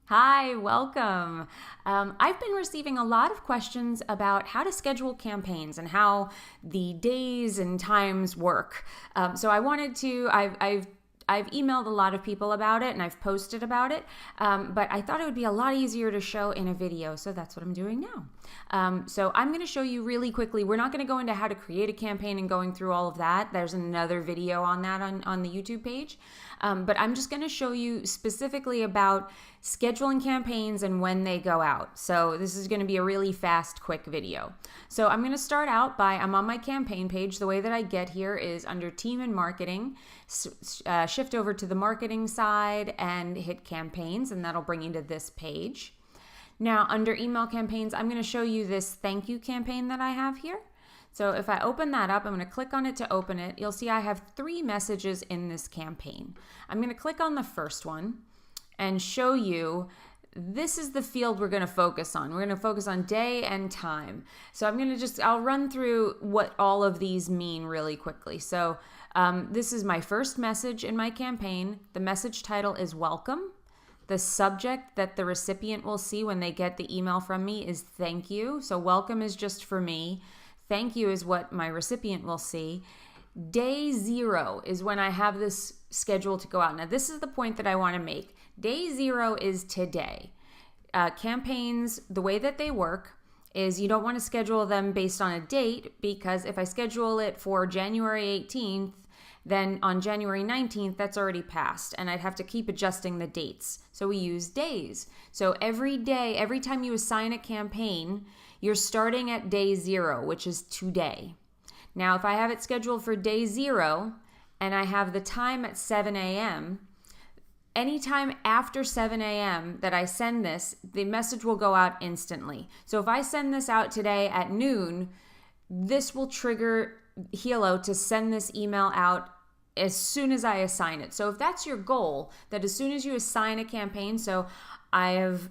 Hi, welcome. I've been receiving a lot of questions about how to schedule campaigns and how the days and times work. So I wanted to, I've emailed a lot of people about it and I've posted about it, but I thought it would be a lot easier to show in a video, so that's what I'm doing now. So I'm going to show you really quickly. We're not going to go into how to create a campaign and going through all of that. There's another video on that on the YouTube page, but I'm just going to show you specifically about scheduling campaigns and when they go out. So this is going to be a really fast, quick video. So I'm going to start out by, I'm on my campaign page. The way that I get here is under Team and Marketing, shift over to the marketing side and hit campaigns, and that'll bring you to this page. Now under email campaigns, I'm going to show you this thank you campaign that I have here. So if I open that up, I'm going to click on it to open it. You'll see I have 3 messages in this campaign. I'm going to click on the first one and show you this is the field we're going to focus on. We're going to focus on day and time. So I'll run through what all of these mean really quickly. So this is my first message in my campaign. The message title is welcome. The subject that the recipient will see when they get the email from me is thank you. So welcome is just for me. Thank you is what my recipient will see. Day 0 is when I have this scheduled to go out. Now this is the point that I want to make. Day 0 is today. Campaigns, the way that they work is you don't want to schedule them based on a date, because if I schedule it for January 18th, then on January 19th, that's already passed, and I'd have to keep adjusting the dates. So we use days. So every day, every time you assign a campaign, you're starting at day 0, which is today. Now, if I have it scheduled for day 0 and I have the time at 7 a.m., anytime after 7 a.m. that I send this, the message will go out instantly. So if I send this out today at noon, this will trigger Hilo to send this email out as soon as I assign it. So if that's your goal, that as soon as you assign a campaign, so I've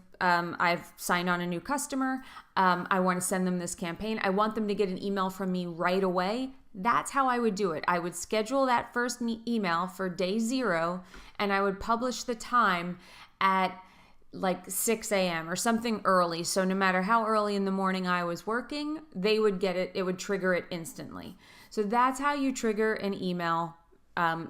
signed on a new customer, I want to send them this campaign, I want them to get an email from me right away, that's how I would do it. I would schedule that first email for day 0, and I would publish the time at like 6 a.m. or something early. So no matter how early in the morning I was working, they would get it. It would trigger it instantly. So that's how you trigger an email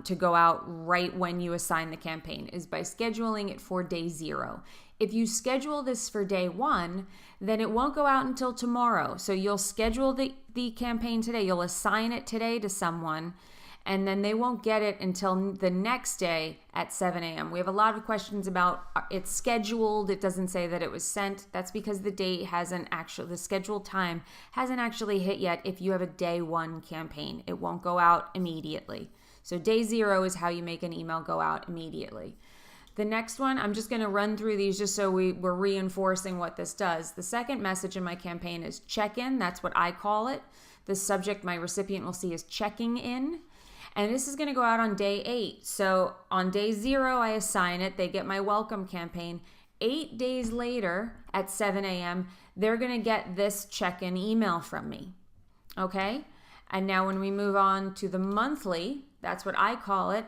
to go out right when you assign the campaign, is by scheduling it for day 0. If you schedule this for day 1, then it won't go out until tomorrow. So you'll schedule the campaign today. You'll assign it today to someone, and then they won't get it until the next day at 7 a.m. We have a lot of questions about it's scheduled. It doesn't say that it was sent. That's because the scheduled time hasn't actually hit yet if you have a day 1 campaign. It won't go out immediately. So day 0 is how you make an email go out immediately. The next one, I'm just going to run through these just so we're reinforcing what this does. The second message in my campaign is check-in. That's what I call it. The subject my recipient will see is checking in. And this is going to go out on day 8. So on day 0, I assign it. They get my welcome campaign. 8 days later at 7 a.m., they're going to get this check-in email from me. Okay? And now when we move on to the monthly, that's what I call it.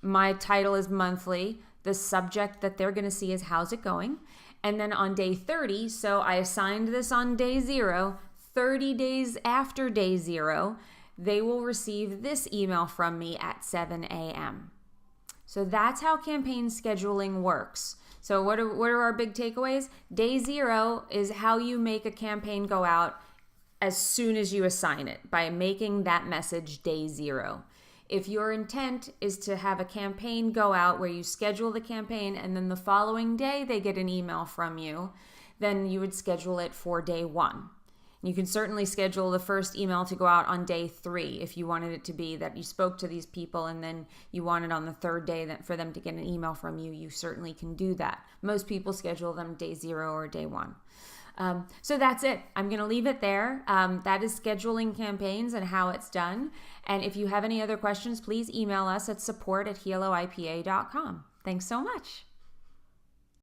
My title is monthly. The subject that they're going to see is how's it going? And then on day 30, so I assigned this on day 0, 30 days after day 0, they will receive this email from me at 7 a.m. So that's how campaign scheduling works. So what are our big takeaways? Day 0 is how you make a campaign go out as soon as you assign it, by making that message day 0. If your intent is to have a campaign go out where you schedule the campaign and then the following day they get an email from you, then you would schedule it for day 1. You can certainly schedule the first email to go out on day 3 if you wanted it to be that you spoke to these people and then you wanted on the 3rd day for them to get an email from you. You certainly can do that. Most people schedule them day 0 or day 1. So that's it. I'm going to leave it there. That is scheduling campaigns and how it's done. And if you have any other questions, please email us at support@hiloipa.com. Thanks so much.